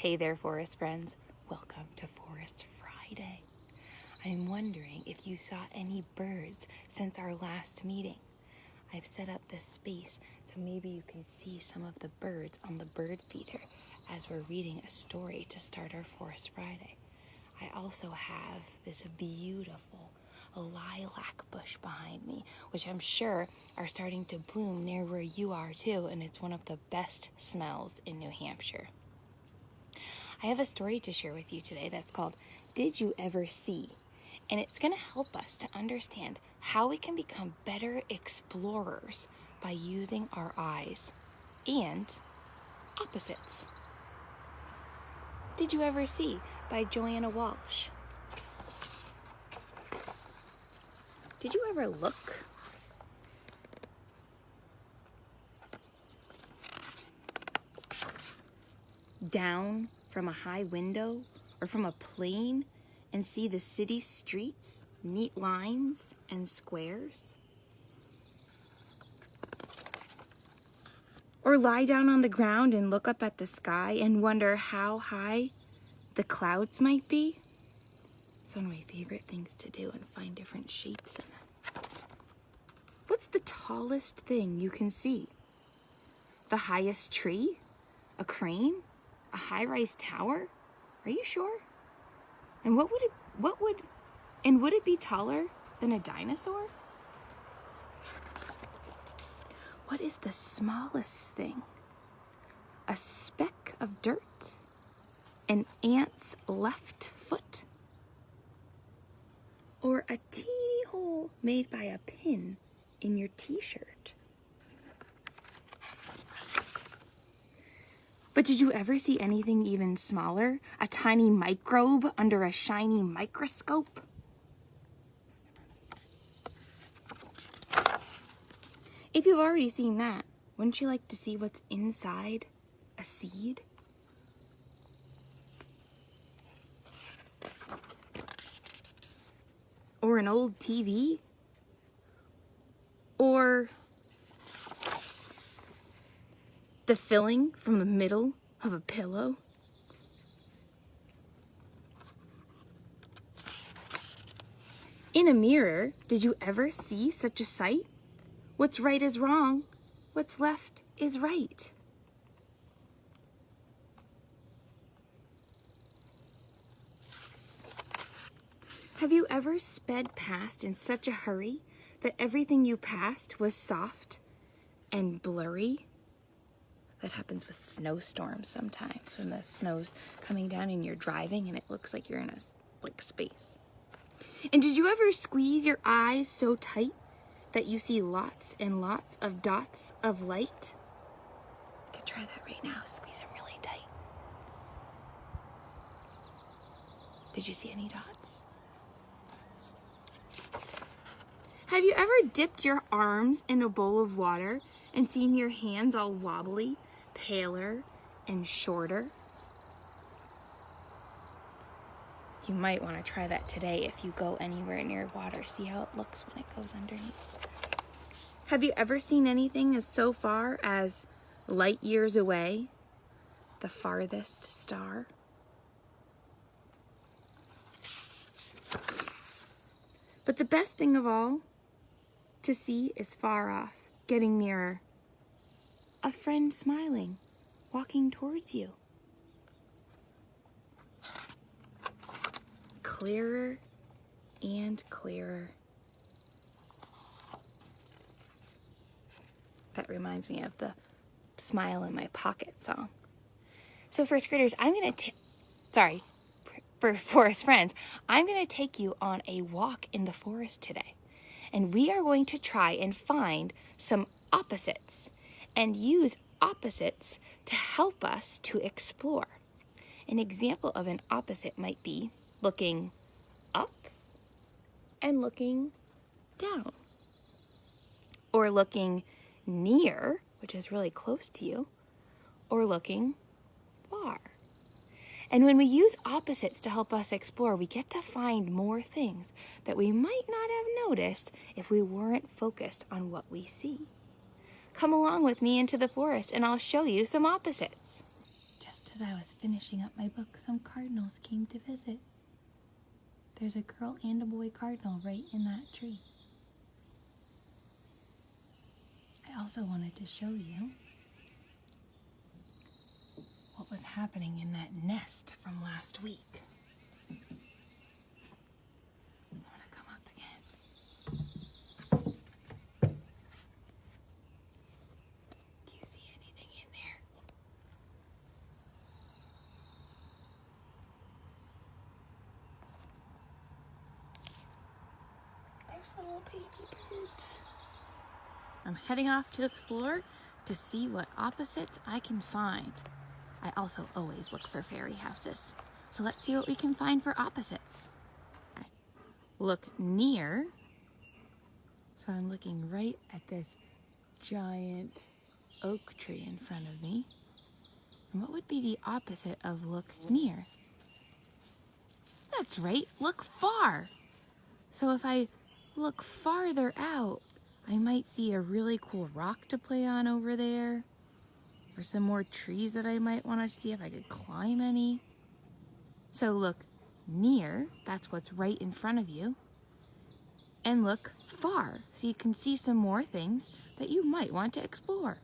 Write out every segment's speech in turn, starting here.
Hey there, forest friends. Welcome to Forest Friday. I'm wondering if you saw any birds since our last meeting. I've set up this space so maybe you can see some of the birds on the bird feeder as we're reading a story to start our Forest Friday. I also have this beautiful lilac bush behind me, which I'm sure are starting to bloom near where you are too, and it's one of the best smells in New Hampshire. I have a story to share with you today that's called Did You Ever See? And it's going to help us to understand how we can become better explorers by using our eyes and opposites. Did You Ever See? By Joanna Walsh. Did you ever look? Down from a high window or from a plane and see the city streets, neat lines and squares? Or lie down on the ground and look up at the sky and wonder how high the clouds might be? It's one of my favorite things to do, and find different shapes in them. What's the tallest thing you can see? The highest tree? A crane? A high-rise tower? Are you sure? And would it be taller than a dinosaur? What is the smallest thing? A speck of dirt? An ant's left foot? Or a teeny hole made by a pin in your t-shirt? But did you ever see anything even smaller? A tiny microbe under a shiny microscope? If you've already seen that, wouldn't you like to see what's inside a seed? Or an old TV? Or the filling from the middle of a pillow? In a mirror, did you ever see such a sight? What's right is wrong, what's left is right. Have you ever sped past in such a hurry that everything you passed was soft and blurry? That happens with snowstorms sometimes, when the snow's coming down and you're driving and it looks like you're in a space. And did you ever squeeze your eyes so tight that you see lots and lots of dots of light? You could try that right now. Squeeze them really tight. Did you see any dots? Have you ever dipped your arms in a bowl of water and seen your hands all wobbly, paler, and shorter? You might want to try that today if you go anywhere near water. See how it looks when it goes underneath. Have you ever seen anything as so far as light years away, the farthest star? But the best thing of all to see is far off, getting nearer. A friend smiling, walking towards you. Clearer and clearer. That reminds me of the Smile in My Pocket song. So first graders, for forest friends, I'm going to take you on a walk in the forest today. And we are going to try and find some opposites and use opposites to help us to explore. An example of an opposite might be looking up and looking down. Or looking near, which is really close to you, or looking far. And when we use opposites to help us explore, we get to find more things that we might not have noticed if we weren't focused on what we see. Come along with me into the forest and I'll show you some opposites. Just a as I was finishing up my book, some cardinals came to visit. There's a girl and a boy cardinal right in that tree. I also wanted to show you what was happening in that nest from last week. I'm gonna come up again. Do you see anything in there? There's the little baby birds. I'm heading off to explore to see what opposites I can find. I also always look for fairy houses. So let's see what we can find for opposites. Okay. Look near. So I'm looking right at this giant oak tree in front of me. And what would be the opposite of look near? That's right, look far. So if I look farther out, I might see a really cool rock to play on over there. Or some more trees that I might want to see if I could climb any. So look near, that's what's right in front of you. And look far, so you can see some more things that you might want to explore.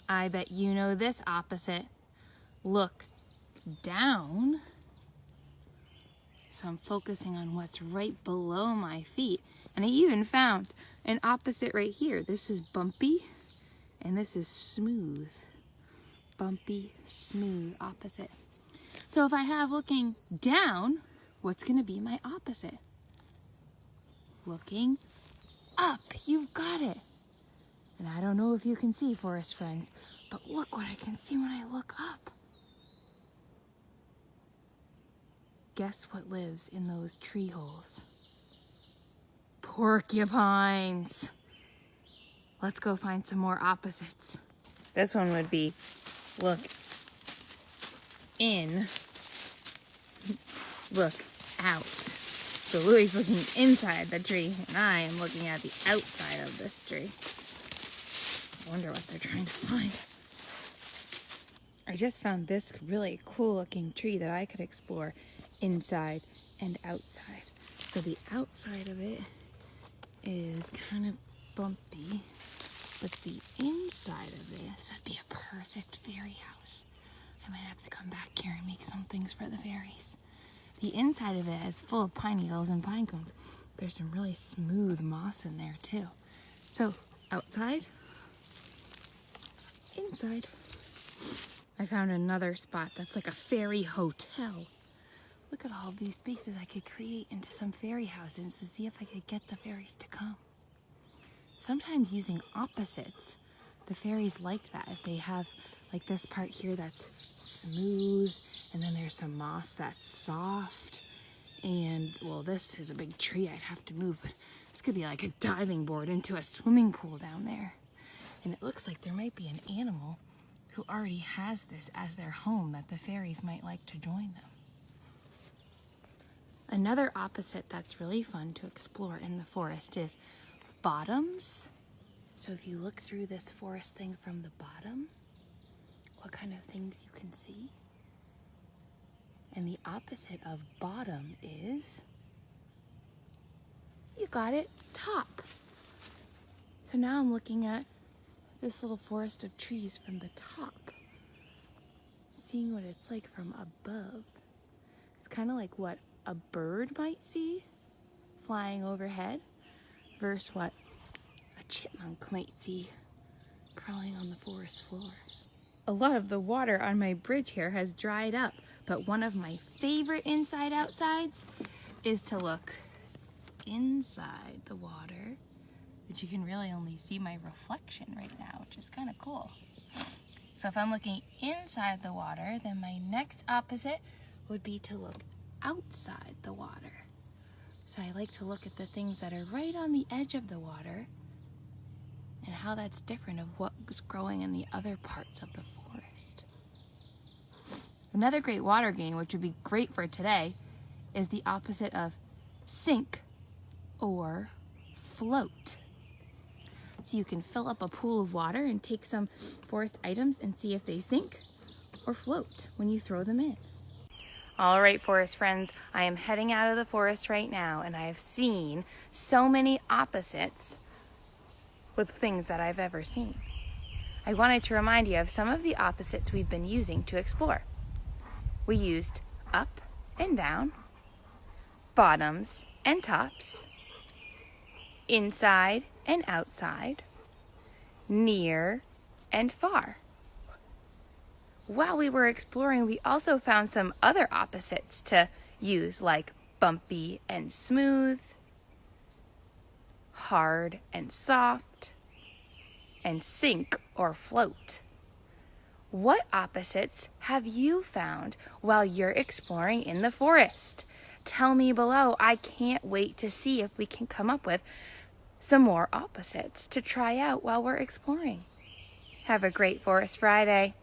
I bet you know this opposite. Look down. So I'm focusing on what's right below my feet. And I even found an opposite right here. This is bumpy and this is smooth. Bumpy, smooth opposite. So if I have looking down, what's going to be my opposite? Looking up. You've got it. And I don't know if you can see, forest friends, but look what I can see when I look up. Guess what lives in those tree holes? Porcupines. Let's go find some more opposites. This one would be look in, look out. So Louie's looking inside the tree, and I am looking at the outside of this tree. I wonder what they're trying to find. I just found this really cool looking tree that I could explore inside and outside. So the outside of it is kind of bumpy, but the inside of this would be a perfect fairy house. I might have to come back here and make some things for the fairies. The inside of it is full of pine needles and pine cones. There's some really smooth moss in there too. So outside, inside. I found another spot that's like a fairy hotel. Look at all of these spaces I could create into some fairy houses to see if I could get the fairies to come. Sometimes using opposites, the fairies like that. If they have like this part here that's smooth, and then there's some moss that's soft, and well, this is a big tree I'd have to move, but this could be like a diving board into a swimming pool down there. And it looks like there might be an animal who already has this as their home that the fairies might like to join them. Another opposite that's really fun to explore in the forest is bottoms. So if you look through this forest thing from the bottom, what kind of things you can see? And the opposite of bottom is, you got it, top. So now I'm looking at this little forest of trees from the top, seeing what it's like from above. It's kind of like what a bird might see flying overhead versus what a chipmunk might see crawling on the forest floor. A lot of the water on my bridge here has dried up, but one of my favorite inside-outsides is to look inside the water, but you can really only see my reflection right now, which is kind of cool. So if I'm looking inside the water, then my next opposite would be to look outside the water. So I like to look at the things that are right on the edge of the water and how that's different of what's growing in the other parts of the forest. Another great water game, which would be great for today, is the opposite of sink or float. So you can fill up a pool of water and take some forest items and see if they sink or float when you throw them in. All right, forest friends, I am heading out of the forest right now, and I have seen so many opposites with things that I've ever seen. I wanted to remind you of some of the opposites we've been using to explore. We used up and down, bottoms and tops, inside and outside, near and far. While we were exploring, we also found some other opposites to use, like bumpy and smooth, hard and soft, and sink or float. What opposites have you found while you're exploring in the forest? Tell me below. I can't wait to see if we can come up with some more opposites to try out while we're exploring. Have a great Forest Friday.